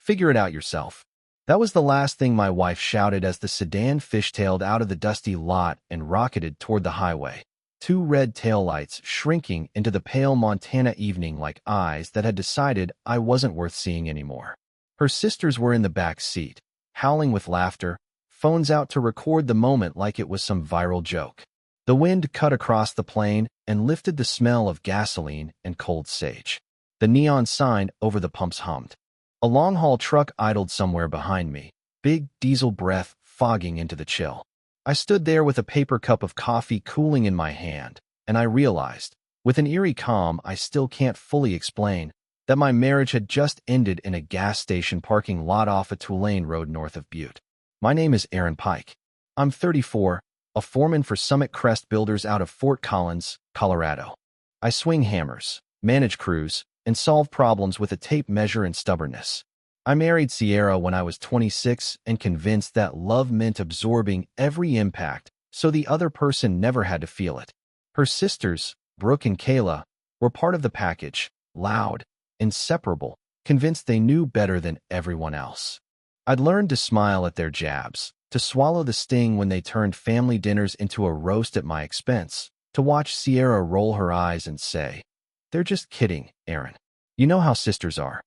Figure it out yourself. That was the last thing my wife shouted as the sedan fishtailed out of the dusty lot and rocketed toward the highway. Two red taillights shrinking into the pale Montana evening like eyes that had decided I wasn't worth seeing anymore. Her sisters were in the back seat, howling with laughter, phones out to record the moment like it was some viral joke. The wind cut across the plain and lifted the smell of gasoline and cold sage. The neon sign over the pumps hummed. A long-haul truck idled somewhere behind me, big diesel breath fogging into the chill. I stood there with a paper cup of coffee cooling in my hand, and I realized, with an eerie calm I still can't fully explain, that my marriage had just ended in a gas station parking lot off a Tulane road north of Butte. My name is Aaron Pike. I'm 34, a foreman for Summit Crest Builders out of Fort Collins, Colorado. I swing hammers, manage crews, and solve problems with a tape measure and stubbornness. I married Sierra when I was 26 and convinced that love meant absorbing every impact so the other person never had to feel it. Her sisters, Brooke and Kayla, were part of the package, loud, inseparable, convinced they knew better than everyone else. I'd learned to smile at their jabs, to swallow the sting when they turned family dinners into a roast at my expense, to watch Sierra roll her eyes and say, "They're just kidding, Aaron. You know how sisters are."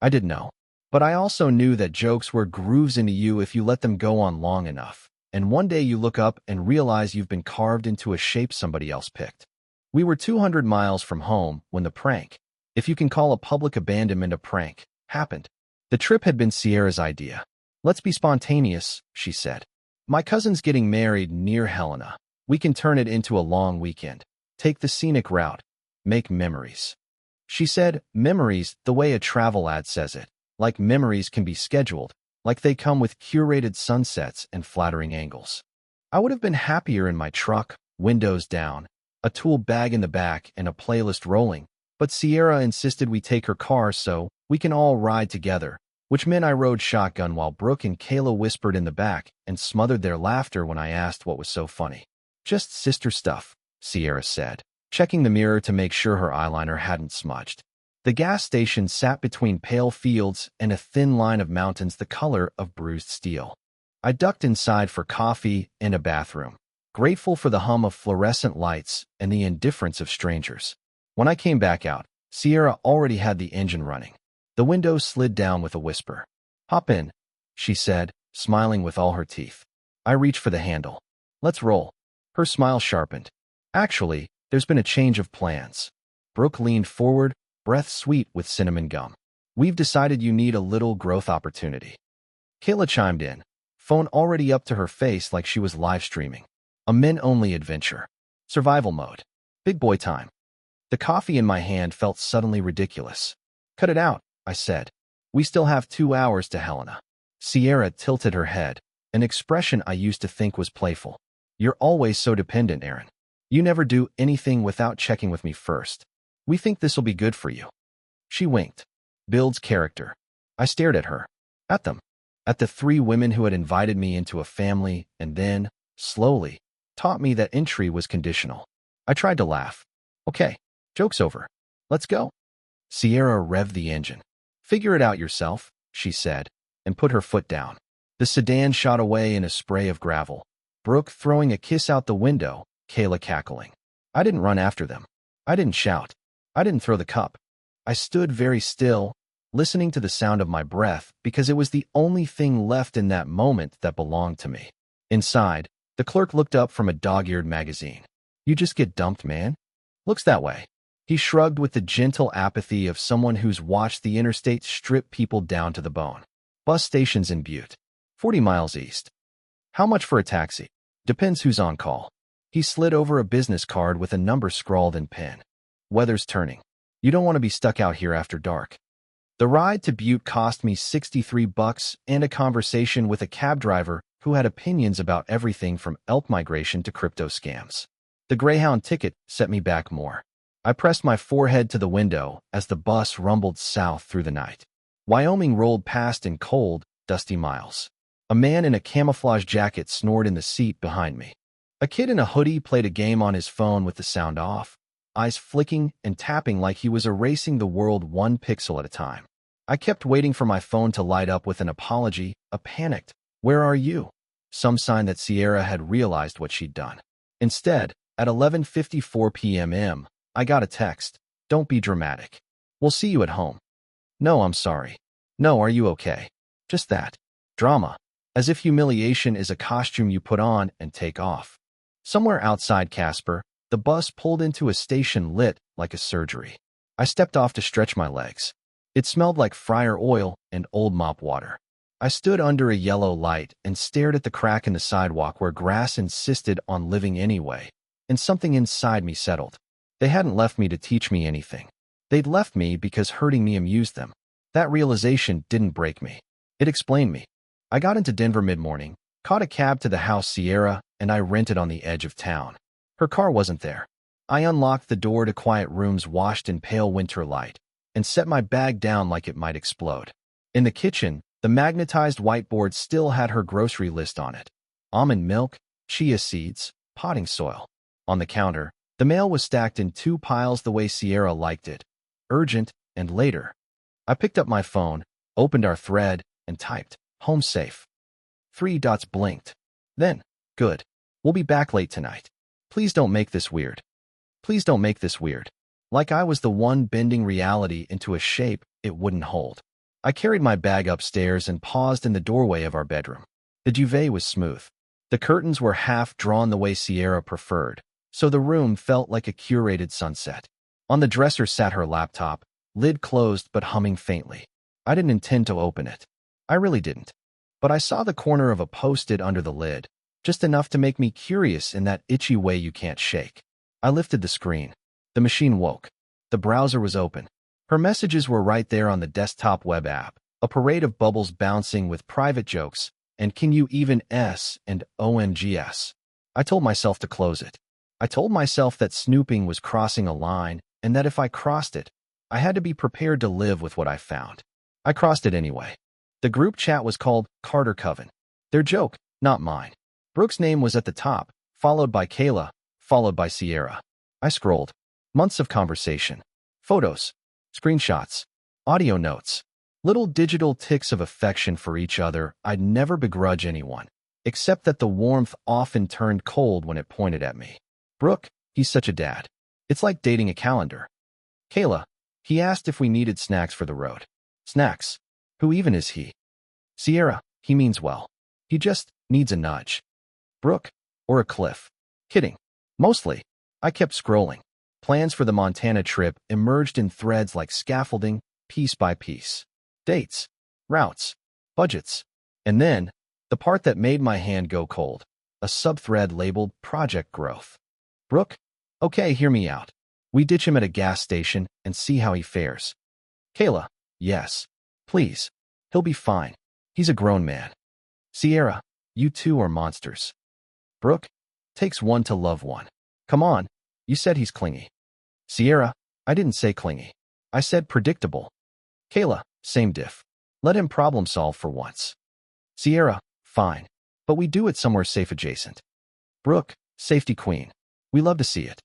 I didn't know. But I also knew that jokes were grooves into you if you let them go on long enough, and one day you look up and realize you've been carved into a shape somebody else picked. We were 200 miles from home when the prank, if you can call a public abandonment a prank, happened. The trip had been Sierra's idea. "Let's be spontaneous," she said. "My cousin's getting married near Helena. We can turn it into a long weekend. Take the scenic route. Make memories." She said, memories the way a travel ad says it, like memories can be scheduled, like they come with curated sunsets and flattering angles. I would have been happier in my truck, windows down, a tool bag in the back and a playlist rolling, but Sierra insisted we take her car so we can all ride together, which meant I rode shotgun while Brooke and Kayla whispered in the back and smothered their laughter when I asked what was so funny. "Just sister stuff," Sierra said, checking the mirror to make sure her eyeliner hadn't smudged. The gas station sat between pale fields and a thin line of mountains the color of bruised steel. I ducked inside for coffee and a bathroom, grateful for the hum of fluorescent lights and the indifference of strangers. When I came back out, Sierra already had the engine running. The window slid down with a whisper. "Hop in," she said, smiling with all her teeth. I reached for the handle. "Let's roll." Her smile sharpened. "Actually, there's been a change of plans." Brooke leaned forward, breath sweet with cinnamon gum. "We've decided you need a little growth opportunity." Kayla chimed in, phone already up to her face like she was live streaming. "A men-only adventure. Survival mode. Big boy time." The coffee in my hand felt suddenly ridiculous. "Cut it out," I said. "We still have 2 hours to Helena." Sierra tilted her head, an expression I used to think was playful. "You're always so dependent, Aaron. You never do anything without checking with me first. We think this'll be good for you." She winked. Builds character. I stared at her. At them. At the 3 women who had invited me into a family and then, slowly, taught me that entry was conditional. I tried to laugh. "Okay, joke's over. Let's go." Sierra revved the engine. "Figure it out yourself," she said, and put her foot down. The sedan shot away in a spray of gravel. Brooke throwing a kiss out the window, Kayla cackling. I didn't run after them. I didn't shout. I didn't throw the cup. I stood very still, listening to the sound of my breath because it was the only thing left in that moment that belonged to me. Inside, the clerk looked up from a dog-eared magazine. "You just get dumped, man? Looks that way." He shrugged with the gentle apathy of someone who's watched the interstate strip people down to the bone. "Bus station's in Butte. 40 miles east. How much for a taxi? Depends who's on call." He slid over a business card with a number scrawled in pen. "Weather's turning. You don't want to be stuck out here after dark." The ride to Butte cost me $63 and a conversation with a cab driver who had opinions about everything from elk migration to crypto scams. The Greyhound ticket set me back more. I pressed my forehead to the window as the bus rumbled south through the night. Wyoming rolled past in cold, dusty miles. A man in a camouflage jacket snored in the seat behind me. A kid in a hoodie played a game on his phone with the sound off, eyes flicking and tapping like he was erasing the world 1 pixel at a time. I kept waiting for my phone to light up with an apology, a panicked, "Where are you?" Some sign that Sierra had realized what she'd done. Instead, at 11:54 p.m., I got a text. "Don't be dramatic. We'll see you at home." "No, I'm sorry." "No, are you okay?" Just that. Drama. As if humiliation is a costume you put on and take off. Somewhere outside Casper, the bus pulled into a station lit like a surgery. I stepped off to stretch my legs. It smelled like fryer oil and old mop water. I stood under a yellow light and stared at the crack in the sidewalk where grass insisted on living anyway, and something inside me settled. They hadn't left me to teach me anything. They'd left me because hurting me amused them. That realization didn't break me. It explained me. I got into Denver mid-morning, caught a cab to the house Sierra and I rented on the edge of town. Her car wasn't there. I unlocked the door to quiet rooms washed in pale winter light and set my bag down like it might explode. In the kitchen, the magnetized whiteboard still had her grocery list on it. Almond milk, chia seeds, potting soil. On the counter, the mail was stacked in 2 piles the way Sierra liked it. Urgent and later. I picked up my phone, opened our thread, and typed, "Home safe." 3 dots blinked. Then, "Good. We'll be back late tonight. Please don't make this weird." Please don't make this weird. Like I was the one bending reality into a shape it wouldn't hold. I carried my bag upstairs and paused in the doorway of our bedroom. The duvet was smooth. The curtains were half drawn the way Sierra preferred, so the room felt like a curated sunset. On the dresser sat her laptop, lid closed but humming faintly. I didn't intend to open it. I really didn't. But I saw the corner of a Post-it under the lid, just enough to make me curious in that itchy way you can't shake. I lifted the screen. The machine woke. The browser was open. Her messages were right there on the desktop web app, a parade of bubbles bouncing with private jokes, and "Can you even S" and "OMGS." I told myself to close it. I told myself that snooping was crossing a line, and that if I crossed it, I had to be prepared to live with what I found. I crossed it anyway. The group chat was called Carter Coven. Their joke, not mine. Brooke's name was at the top, followed by Kayla, followed by Sierra. I scrolled. Months of conversation. Photos. Screenshots. Audio notes. Little digital ticks of affection for each other I'd never begrudge anyone, except that the warmth often turned cold when it pointed at me. Brooke, he's such a dad. It's like dating a calendar. Kayla, he asked if we needed snacks for the road. Snacks? Who even is he? Sierra, he means well. He just needs a nudge. Brooke, or a cliff. Kidding. Mostly. I kept scrolling. Plans for the Montana trip emerged in threads like scaffolding, piece by piece. Dates, routes, budgets. And then, the part that made my hand go cold, a subthread labeled Project Growth. Brooke, okay, hear me out. We ditch him at a gas station and see how he fares. Kayla, yes. Please. He'll be fine. He's a grown man. Sierra, you two are monsters. Brooke, takes one to love one. Come on, you said he's clingy. Sierra, I didn't say clingy. I said predictable. Kayla, same diff. Let him problem solve for once. Sierra, fine. But we do it somewhere safe adjacent. Brooke, safety queen. We love to see it.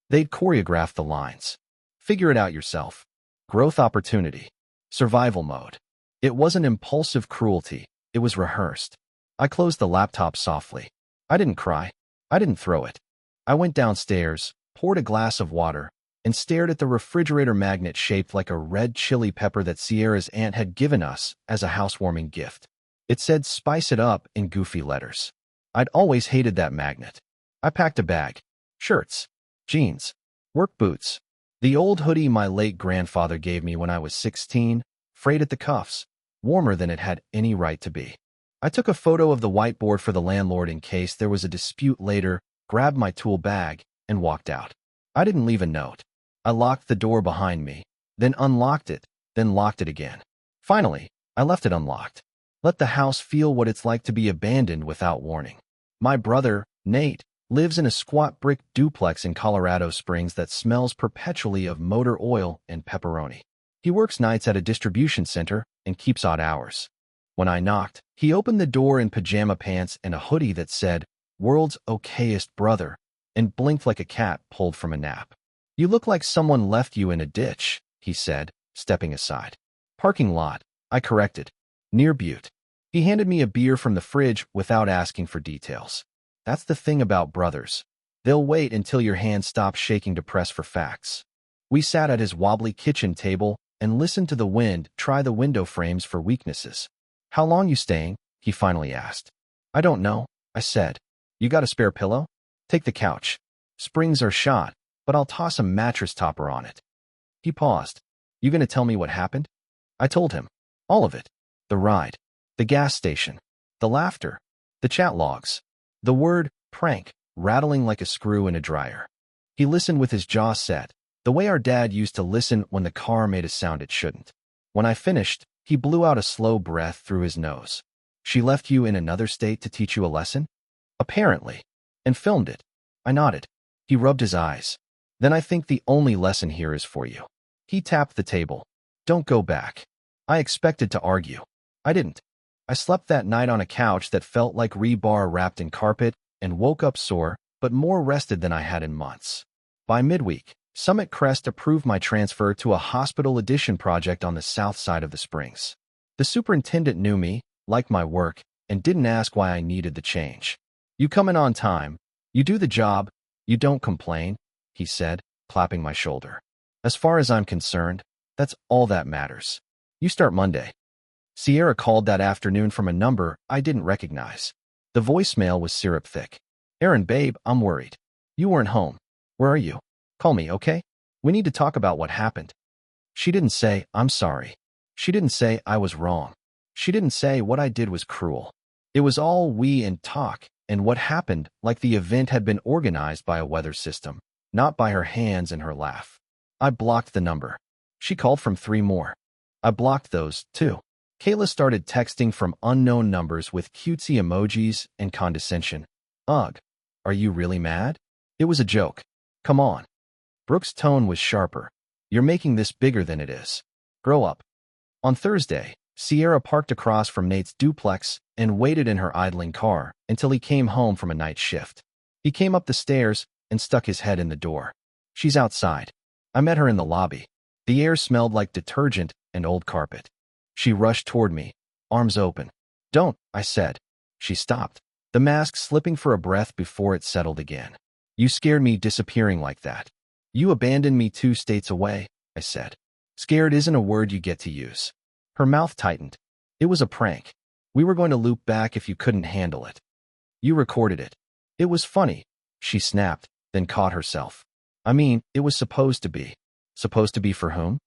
They'd choreograph the lines. Figure it out yourself. Growth opportunity. Survival mode. It wasn't impulsive cruelty. It was rehearsed. I closed the laptop softly. I didn't cry. I didn't throw it. I went downstairs, poured a glass of water, and stared at the refrigerator magnet shaped like a red chili pepper that Sierra's aunt had given us as a housewarming gift. It said "Spice it up" in goofy letters. I'd always hated that magnet. I packed a bag. Shirts. Jeans. Work boots. The old hoodie my late grandfather gave me when I was 16, frayed at the cuffs, warmer than it had any right to be. I took a photo of the whiteboard for the landlord in case there was a dispute later, grabbed my tool bag, and walked out. I didn't leave a note. I locked the door behind me, then unlocked it, then locked it again. Finally, I left it unlocked. Let the house feel what it's like to be abandoned without warning. My brother, Nate, lives in a squat brick duplex in Colorado Springs that smells perpetually of motor oil and pepperoni. He works nights at a distribution center and keeps odd hours. When I knocked, he opened the door in pajama pants and a hoodie that said, "World's okayest brother," and blinked like a cat pulled from a nap. "You look like someone left you in a ditch," he said, stepping aside. Parking lot, I corrected. Near Butte. He handed me a beer from the fridge without asking for details. That's the thing about brothers. They'll wait until your hand stops shaking to press for facts. We sat at his wobbly kitchen table and listened to the wind try the window frames for weaknesses. How long you staying? He finally asked. I don't know, I said. You got a spare pillow? Take the couch. Springs are shot, but I'll toss a mattress topper on it. He paused. You gonna tell me what happened? I told him. All of it. The ride. The gas station. The laughter. The chat logs. The word prank rattling like a screw in a dryer. He listened with his jaw set, the way our dad used to listen when the car made a sound it shouldn't. When I finished, he blew out a slow breath through his nose. She left you in another state to teach you a lesson? Apparently. And filmed it. I nodded. He rubbed his eyes. Then I think the only lesson here is for you. He tapped the table. Don't go back. I expected to argue. I didn't. I slept that night on a couch that felt like rebar wrapped in carpet and woke up sore, but more rested than I had in months. By midweek, Summit Crest approved my transfer to a hospital addition project on the south side of the Springs. The superintendent knew me, liked my work, and didn't ask why I needed the change. You come in on time, you do the job, you don't complain, he said, clapping my shoulder. As far as I'm concerned, that's all that matters. You start Monday. Sierra called that afternoon from a number I didn't recognize. The voicemail was syrup thick. Aaron, babe, I'm worried. You weren't home. Where are you? Call me, okay? We need to talk about what happened. She didn't say, I'm sorry. She didn't say I was wrong. She didn't say what I did was cruel. It was all we and talk, and what happened like the event had been organized by a weather system, not by her hands and her laugh. I blocked the number. She called from 3 more. I blocked those, too. Kayla started texting from unknown numbers with cutesy emojis and condescension. Ugh, are you really mad? It was a joke. Come on. Brooke's tone was sharper. You're making this bigger than it is. Grow up. On Thursday, Sierra parked across from Nate's duplex and waited in her idling car until he came home from a night shift. He came up the stairs and stuck his head in the door. She's outside. I met her in the lobby. The air smelled like detergent and old carpet. She rushed toward me, arms open. Don't, I said. She stopped, the mask slipping for a breath before it settled again. You scared me disappearing like that. You abandoned me 2 states away, I said. Scared isn't a word you get to use. Her mouth tightened. It was a prank. We were going to loop back if you couldn't handle it. You recorded it. It was funny, she snapped, then caught herself. I mean, it was supposed to be. Supposed to be for whom?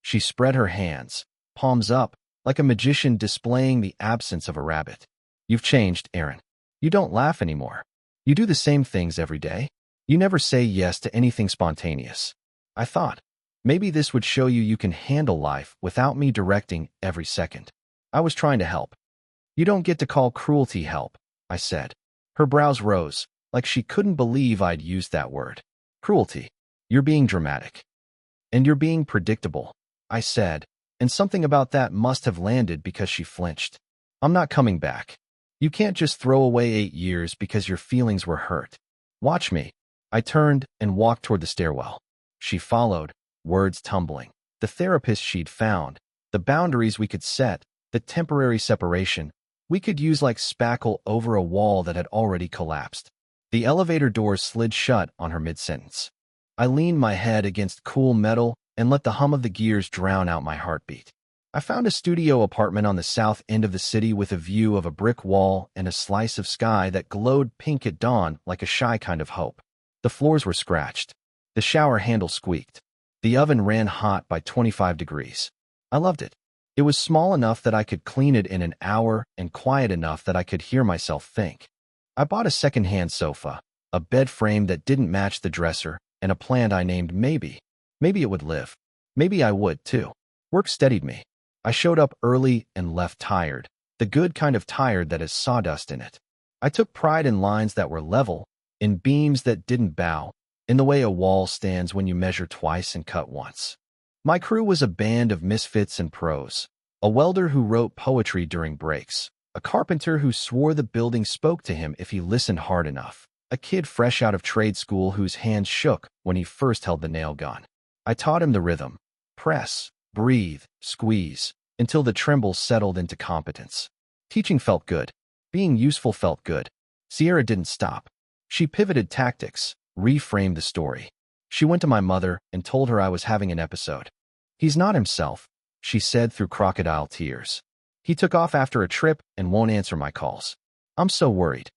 She spread her hands, palms up, like a magician displaying the absence of a rabbit. You've changed, Aaron. You don't laugh anymore. You do the same things every day. You never say yes to anything spontaneous. I thought, maybe this would show you can handle life without me directing every second. I was trying to help. You don't get to call cruelty help, I said. Her brows rose, like she couldn't believe I'd used that word. Cruelty. You're being dramatic. And you're being predictable, I said, and something about that must have landed because she flinched. I'm not coming back. You can't just throw away 8 years because your feelings were hurt. Watch me. I turned and walked toward the stairwell. She followed, words tumbling. The therapist she'd found, the boundaries we could set, the temporary separation we could use like spackle over a wall that had already collapsed. The elevator doors slid shut on her mid-sentence. I leaned my head against cool metal and let the hum of the gears drown out my heartbeat. I found a studio apartment on the south end of the city with a view of a brick wall and a slice of sky that glowed pink at dawn like a shy kind of hope. The floors were scratched. The shower handle squeaked. The oven ran hot by 25 degrees. I loved it. It was small enough that I could clean it in an hour and quiet enough that I could hear myself think. I bought a second-hand sofa, a bed frame that didn't match the dresser, and a plant I named Maybe. Maybe it would live. Maybe I would, too. Work steadied me. I showed up early and left tired, the good kind of tired that has sawdust in it. I took pride in lines that were level, in beams that didn't bow, in the way a wall stands when you measure twice and cut once. My crew was a band of misfits and pros, a welder who wrote poetry during breaks, a carpenter who swore the building spoke to him if he listened hard enough, a kid fresh out of trade school whose hands shook when he first held the nail gun. I taught him the rhythm. Press, breathe, squeeze, until the trembles settled into competence. Teaching felt good. Being useful felt good. Sierra didn't stop. She pivoted tactics, reframed the story. She went to my mother and told her I was having an episode. "He's not himself," she said through crocodile tears. "He took off after a trip and won't answer my calls. I'm so worried."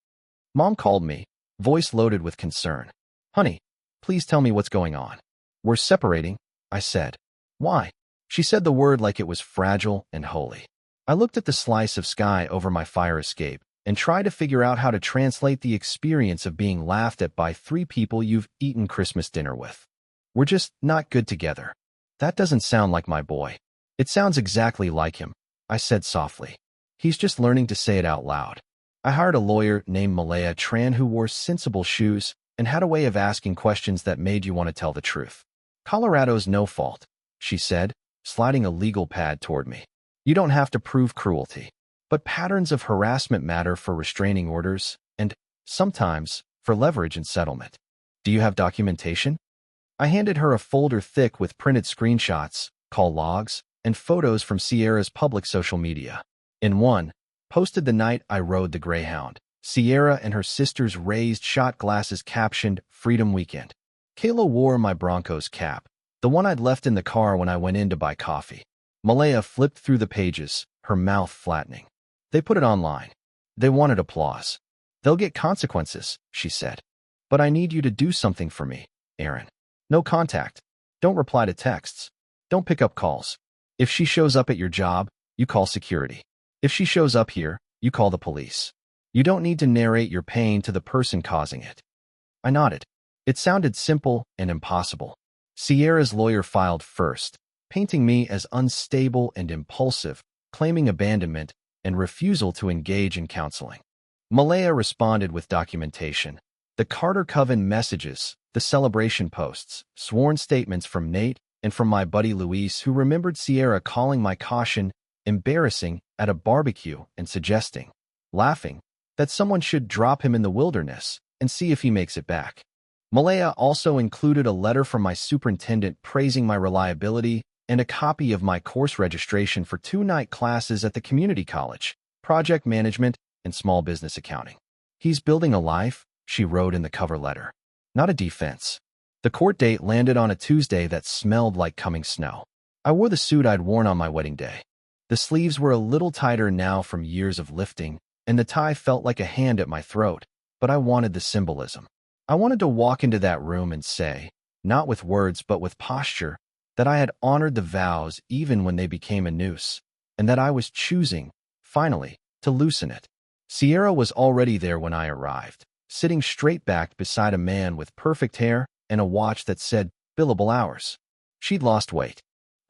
Mom called me, voice loaded with concern. "Honey, please tell me what's going on." "We're separating," I said. "Why?" She said the word like it was fragile and holy. I looked at the slice of sky over my fire escape and tried to figure out how to translate the experience of being laughed at by 3 people you've eaten Christmas dinner with. "We're just not good together." "That doesn't sound like my boy." "It sounds exactly like him," I said softly. "He's just learning to say it out loud." I hired a lawyer named Malaya Tran who wore sensible shoes and had a way of asking questions that made you want to tell the truth. "Colorado's no fault," she said, sliding a legal pad toward me. "You don't have to prove cruelty. But patterns of harassment matter for restraining orders and, sometimes, for leverage and settlement. Do you have documentation?" I handed her a folder thick with printed screenshots, call logs, and photos from Sierra's public social media. In one, posted the night I rode the Greyhound, Sierra and her sister's raised shot glasses captioned Freedom Weekend. Kayla wore my Broncos cap, the one I'd left in the car when I went in to buy coffee. Malaya flipped through the pages, her mouth flattening. "They put it online. They wanted applause. They'll get consequences," she said. "But I need you to do something for me, Aaron. No contact. Don't reply to texts. Don't pick up calls. If she shows up at your job, you call security. If she shows up here, you call the police. You don't need to narrate your pain to the person causing it." I nodded. It sounded simple and impossible. Sierra's lawyer filed first, painting me as unstable and impulsive, claiming abandonment and refusal to engage in counseling. Malaya responded with documentation. The Carter Coven messages, the celebration posts, sworn statements from Nate and from my buddy Luis, who remembered Sierra calling my caution embarrassing at a barbecue and suggesting, laughing, that someone should drop him in the wilderness and see if he makes it back. Malaya also included a letter from my superintendent praising my reliability and a copy of my course registration for 2-night classes at the community college, project management and small business accounting. "He's building a life," she wrote in the cover letter, "not a defense." The court date landed on a Tuesday that smelled like coming snow. I wore the suit I'd worn on my wedding day. The sleeves were a little tighter now from years of lifting, and the tie felt like a hand at my throat, but I wanted the symbolism. I wanted to walk into that room and say, not with words but with posture, that I had honored the vows even when they became a noose, and that I was choosing, finally, to loosen it. Sierra was already there when I arrived, sitting straight-backed beside a man with perfect hair and a watch that said billable hours. She'd lost weight.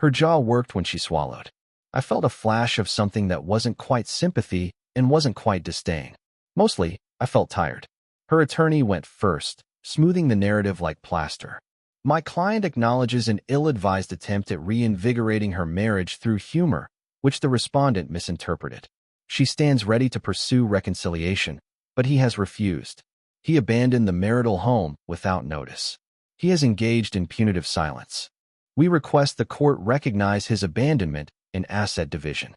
Her jaw worked when she swallowed. I felt a flash of something that wasn't quite sympathy and wasn't quite disdain. Mostly, I felt tired. Her attorney went first, smoothing the narrative like plaster. "My client acknowledges an ill-advised attempt at reinvigorating her marriage through humor, which the respondent misinterpreted. She stands ready to pursue reconciliation, but he has refused. He abandoned the marital home without notice. He has engaged in punitive silence. We request the court recognize his abandonment in asset division."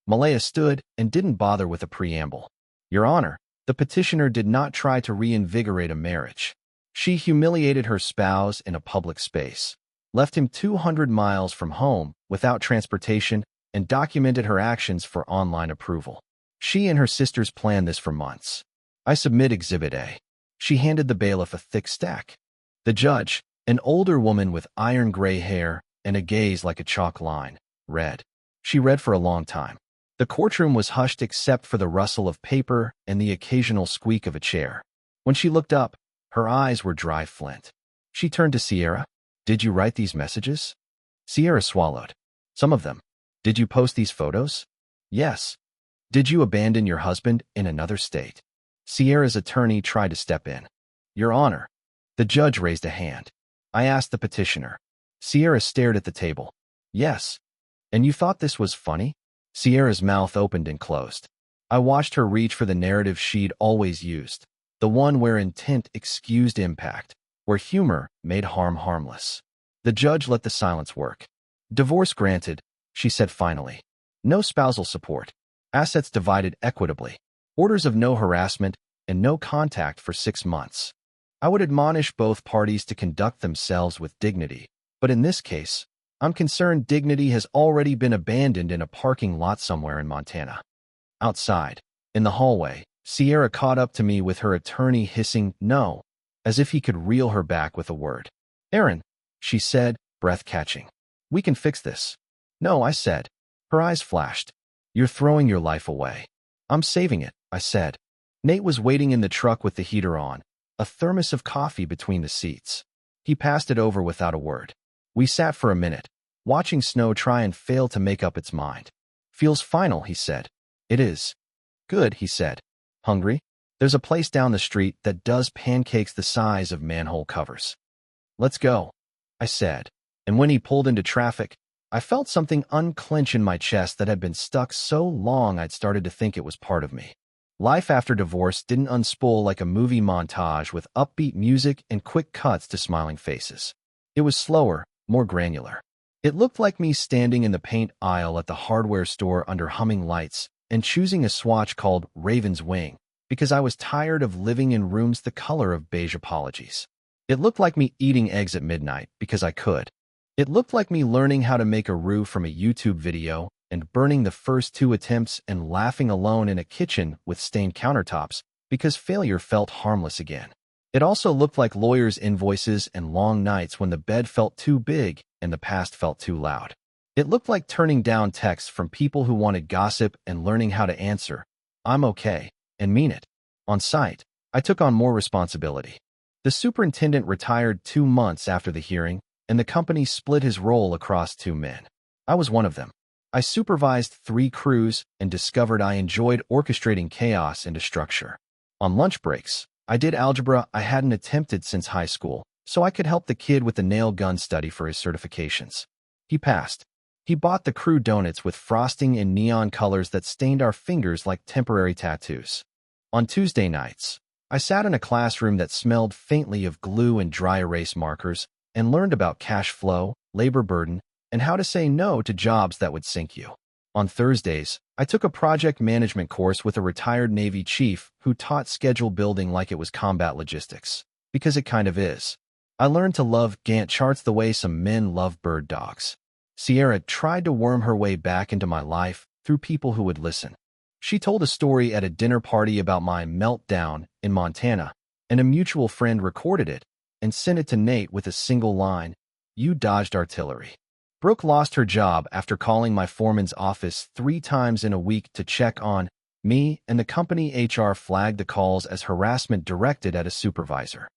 Malaya stood and didn't bother with a preamble. "Your Honor, the petitioner did not try to reinvigorate a marriage. She humiliated her spouse in a public space, left him 200 miles from home without transportation, and documented her actions for online approval. She and her sisters planned this for months. I submit Exhibit A." She handed the bailiff a thick stack. The judge, an older woman with iron gray hair and a gaze like a chalk line, read. She read for a long time. The courtroom was hushed except for the rustle of paper and the occasional squeak of a chair. When she looked up, her eyes were dry flint. She turned to Sierra. "Did you write these messages?" Sierra swallowed. "Some of them." "Did you post these photos?" "Yes." "Did you abandon your husband in another state?" Sierra's attorney tried to step in. "Your Honor." The judge raised a hand. I asked the petitioner. Sierra stared at the table. "Yes." "And you thought this was funny?" Sierra's mouth opened and closed. I watched her reach for the narrative she'd always used, the one where intent excused impact, where humor made harm harmless. The judge let the silence work. Divorce granted, she said finally. No spousal support. Assets divided equitably. Orders of no harassment and no contact for 6 months. I would admonish both parties to conduct themselves with dignity, but in this case, I'm concerned dignity has already been abandoned in a parking lot somewhere in Montana. Outside, in the hallway, Sierra caught up to me with her attorney hissing no, as if he could reel her back with a word. Aaron, she said, breath catching. We can fix this. No, I said. Her eyes flashed. You're throwing your life away. I'm saving it, I said. Nate was waiting in the truck with the heater on, a thermos of coffee between the seats. He passed it over without a word. We sat for a minute, watching snow try and fail to make up its mind. Feels final, he said. It is. Good, he said. Hungry? There's a place down the street that does pancakes the size of manhole covers. Let's go, I said. And when he pulled into traffic, I felt something unclench in my chest that had been stuck so long I'd started to think it was part of me. Life after divorce didn't unspool like a movie montage with upbeat music and quick cuts to smiling faces. It was slower, more granular. It looked like me standing in the paint aisle at the hardware store under humming lights and choosing a swatch called Raven's Wing because I was tired of living in rooms the color of beige apologies. It looked like me eating eggs at midnight because I could. It looked like me learning how to make a roux from a YouTube video and burning the first 2 attempts and laughing alone in a kitchen with stained countertops because failure felt harmless again. It also looked like lawyers' invoices and long nights when the bed felt too big and the past felt too loud. It looked like turning down texts from people who wanted gossip and learning how to answer, I'm okay, and mean it. On site, I took on more responsibility. The superintendent retired 2 months after the hearing, and the company split his role across 2 men. I was one of them. I supervised 3 crews and discovered I enjoyed orchestrating chaos into structure. On lunch breaks, I did algebra I hadn't attempted since high school, so I could help the kid with the nail gun study for his certifications. He passed. He bought the crew donuts with frosting in neon colors that stained our fingers like temporary tattoos. On Tuesday nights, I sat in a classroom that smelled faintly of glue and dry erase markers and learned about cash flow, labor burden, and how to say no to jobs that would sink you. On Thursdays, I took a project management course with a retired Navy chief who taught schedule building like it was combat logistics, because it kind of is. I learned to love Gantt charts the way some men love bird dogs. Sierra tried to worm her way back into my life through people who would listen. She told a story at a dinner party about my meltdown in Montana, and a mutual friend recorded it and sent it to Nate with a single line, "You dodged artillery." Brooke lost her job after calling my foreman's office 3 times in a week to check on me, and the company HR flagged the calls as harassment directed at a supervisor.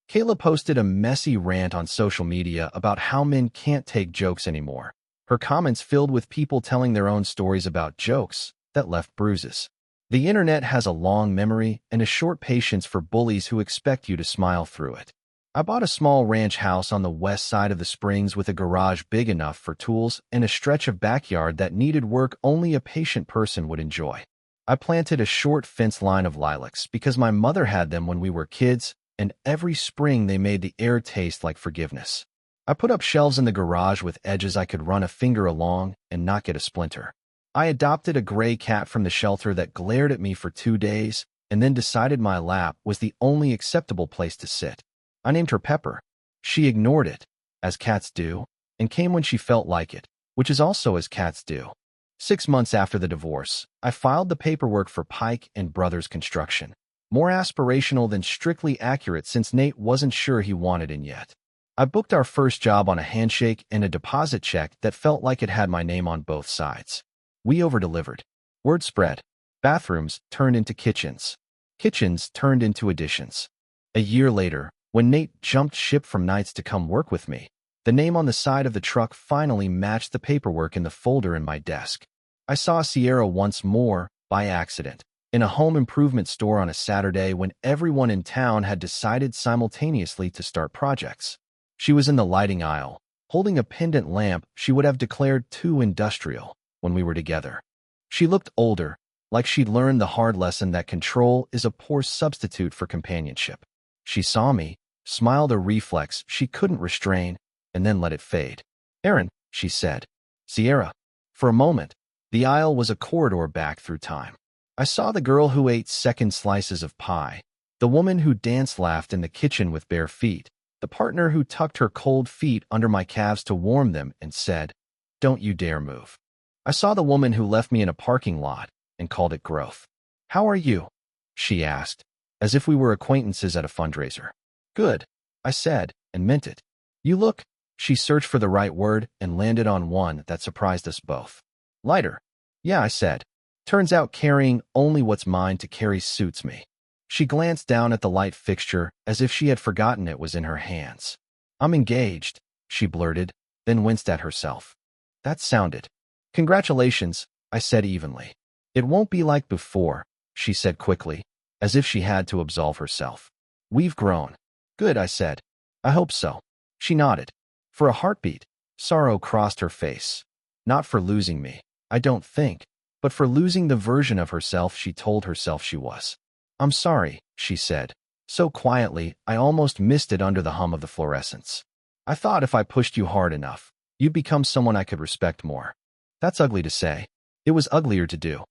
Kayla posted a messy rant on social media about how men can't take jokes anymore. Her comments filled with people telling their own stories about jokes that left bruises. The internet has a long memory and a short patience for bullies who expect you to smile through it. I bought a small ranch house on the west side of the Springs with a garage big enough for tools and a stretch of backyard that needed work only a patient person would enjoy. I planted a short fence line of lilacs because my mother had them when we were kids, and every spring they made the air taste like forgiveness. I put up shelves in the garage with edges I could run a finger along and not get a splinter. I adopted a gray cat from the shelter that glared at me for 2 days and then decided my lap was the only acceptable place to sit. I named her Pepper. She ignored it, as cats do, and came when she felt like it, which is also as cats do. 6 months after the divorce, I filed the paperwork for Pike and Brothers Construction. More aspirational than strictly accurate since Nate wasn't sure he wanted in yet. I booked our first job on a handshake and a deposit check that felt like it had my name on both sides. We over-delivered. Word spread. Bathrooms turned into kitchens. Kitchens turned into additions. A year later, when Nate jumped ship from Nights to come work with me, the name on the side of the truck finally matched the paperwork in the folder in my desk. I saw Sierra once more, by accident, in a home improvement store on a Saturday when everyone in town had decided simultaneously to start projects. She was in the lighting aisle, holding a pendant lamp she would have declared too industrial when we were together. She looked older, like she'd learned the hard lesson that control is a poor substitute for companionship. She saw me, smiled a reflex she couldn't restrain, and then let it fade. "Aaron," she said. Sierra. For a moment, the aisle was a corridor back through time. I saw the girl who ate second slices of pie, the woman who dance-laughed in the kitchen with bare feet, the partner who tucked her cold feet under my calves to warm them and said, "Don't you dare move." I saw the woman who left me in a parking lot and called it growth. "How are you?" she asked, as if we were acquaintances at a fundraiser. "Good," I said, and meant it. "You look—" She searched for the right word and landed on one that surprised us both. "Lighter." "Yeah," I said. "Turns out carrying only what's mine to carry suits me." She glanced down at the light fixture as if she had forgotten it was in her hands. "I'm engaged," she blurted, then winced at herself. That sounded. "Congratulations," I said evenly. "It won't be like before," she said quickly, as if she had to absolve herself. "We've grown." "Good," I said. "I hope so." She nodded. For a heartbeat, sorrow crossed her face. Not for losing me, I don't think, but for losing the version of herself she told herself she was. "I'm sorry," she said, so quietly I almost missed it under the hum of the fluorescents. "I thought if I pushed you hard enough, you'd become someone I could respect more." That's ugly to say. It was uglier to do.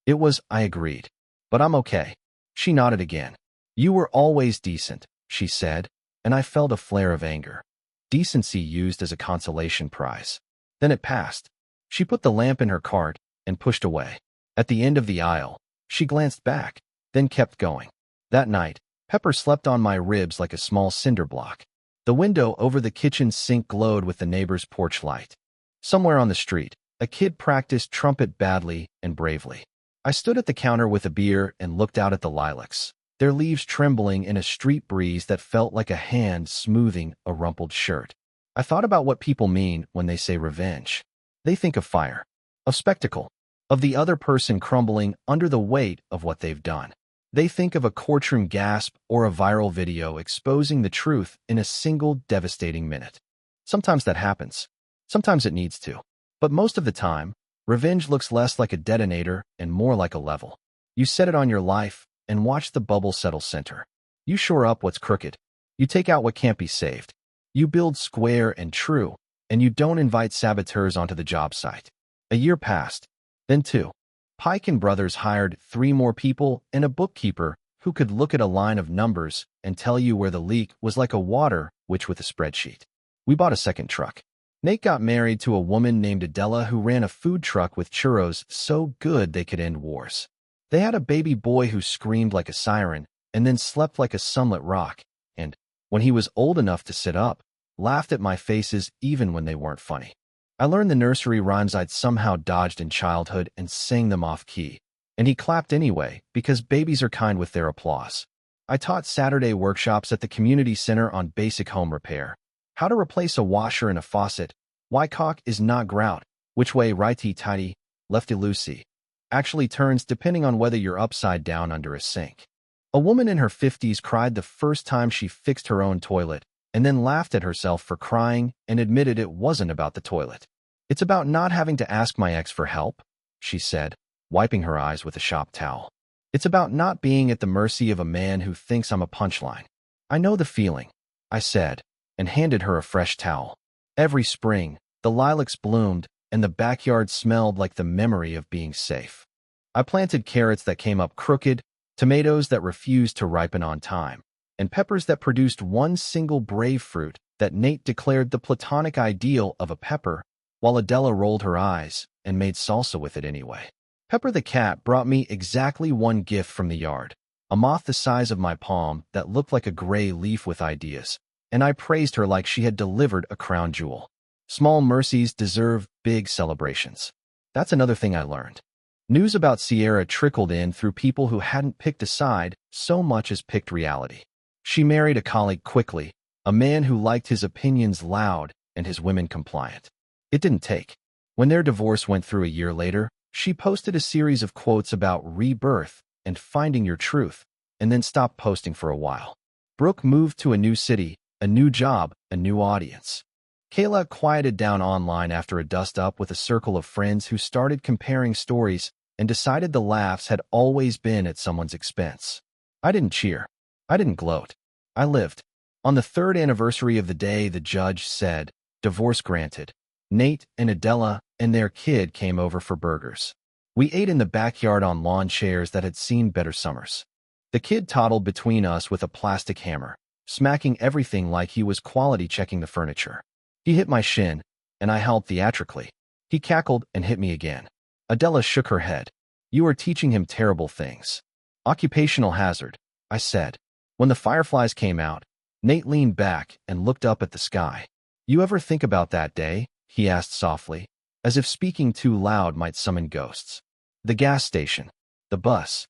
It was, I agreed. "But I'm okay." She nodded again. "You were always decent," she said, and I felt a flare of anger. Decency used as a consolation prize. Then it passed. She put the lamp in her cart and pushed away. At the end of the aisle, she glanced back, then kept going. That night, Pepper slept on my ribs like a small cinder block. The window over the kitchen sink glowed with the neighbor's porch light. Somewhere on the street, a kid practiced trumpet badly and bravely. I stood at the counter with a beer and looked out at the lilacs, their leaves trembling in a street breeze that felt like a hand smoothing a rumpled shirt. I thought about what people mean when they say revenge. They think of fire, of spectacle, of the other person crumbling under the weight of what they've done. They think of a courtroom gasp or a viral video exposing the truth in a single devastating minute. Sometimes that happens. Sometimes it needs to. But most of the time, revenge looks less like a detonator and more like a level. You set it on your life and watch the bubble settle center. You shore up what's crooked. You take out what can't be saved. You build square and true, and you don't invite saboteurs onto the job site. A year passed, then two. Pike and Brothers hired 3 more people and a bookkeeper who could look at a line of numbers and tell you where the leak was like a water witch with a spreadsheet. We bought a second truck. Nate got married to a woman named Adela who ran a food truck with churros so good they could end wars. They had a baby boy who screamed like a siren and then slept like a sunlit rock, and, when he was old enough to sit up, laughed at my faces even when they weren't funny. I learned the nursery rhymes I'd somehow dodged in childhood and sang them off-key, and he clapped anyway because babies are kind with their applause. I taught Saturday workshops at the community center on basic home repair. How to replace a washer and a faucet, why cock is not grout, which way righty-tighty, lefty-loosey actually turns depending on whether you're upside down under a sink. A woman in her 50s cried the first time she fixed her own toilet, and then laughed at herself for crying and admitted it wasn't about the toilet. "It's about not having to ask my ex for help," she said, wiping her eyes with a shop towel. "It's about not being at the mercy of a man who thinks I'm a punchline." "I know the feeling," I said, and handed her a fresh towel. Every spring, the lilacs bloomed, and the backyard smelled like the memory of being safe. I planted carrots that came up crooked, tomatoes that refused to ripen on time, and peppers that produced one single brave fruit that Nate declared the platonic ideal of a pepper, while Adela rolled her eyes and made salsa with it anyway. Pepper the cat brought me exactly one gift from the yard, a moth the size of my palm that looked like a gray leaf with ideas, and I praised her like she had delivered a crown jewel. Small mercies deserve big celebrations. That's another thing I learned. News about Sierra trickled in through people who hadn't picked a side so much as picked reality. She married a colleague quickly, a man who liked his opinions loud and his women compliant. It didn't take. When their divorce went through a year later, she posted a series of quotes about rebirth and finding your truth, and then stopped posting for a while. Brooke moved to a new city, a new job, a new audience. Kayla quieted down online after a dust-up with a circle of friends who started comparing stories and decided the laughs had always been at someone's expense. I didn't cheer. I didn't gloat. I lived. On the 3rd anniversary of the day the judge said, "Divorce granted," Nate and Adela and their kid came over for burgers. We ate in the backyard on lawn chairs that had seen better summers. The kid toddled between us with a plastic hammer, smacking everything like he was quality checking the furniture. He hit my shin, and I howled theatrically. He cackled and hit me again. Adela shook her head. You are teaching him terrible things. Occupational hazard, I said. When the fireflies came out, Nate leaned back and looked up at the sky. You ever think about that day? He asked softly, as if speaking too loud might summon ghosts. The gas station. The bus.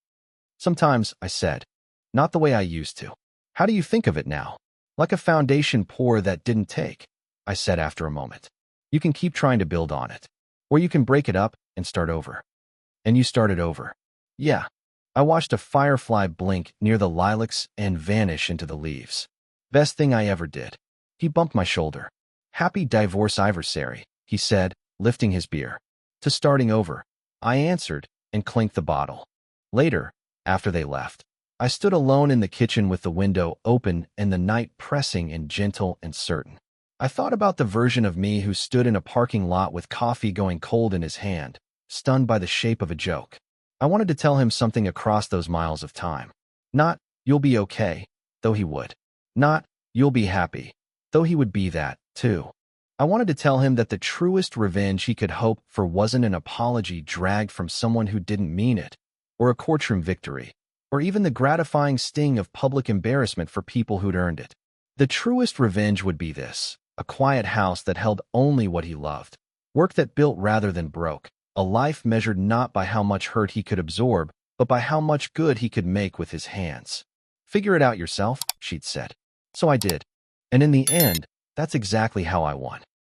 Sometimes, I said. Not the way I used to. How do you think of it now? Like a foundation pour that didn't take, I said after a moment. You can keep trying to build on it. Or you can break it up and start over. And you started over. Yeah. I watched a firefly blink near the lilacs and vanish into the leaves. Best thing I ever did. He bumped my shoulder. Happy divorce adversary, he said, lifting his beer. To starting over, I answered and clinked the bottle. Later, after they left, I stood alone in the kitchen with the window open and the night pressing and gentle and certain. I thought about the version of me who stood in a parking lot with coffee going cold in his hand, stunned by the shape of a joke. I wanted to tell him something across those miles of time. Not, you'll be okay, though he would. Not, you'll be happy, though he would be that, too. I wanted to tell him that the truest revenge he could hope for wasn't an apology dragged from someone who didn't mean it, or a courtroom victory, or even the gratifying sting of public embarrassment for people who'd earned it. The truest revenge would be this: a quiet house that held only what he loved, work that built rather than broke, a life measured not by how much hurt he could absorb, but by how much good he could make with his hands. Figure it out yourself, she'd said. So I did. And in the end, that's exactly how I won.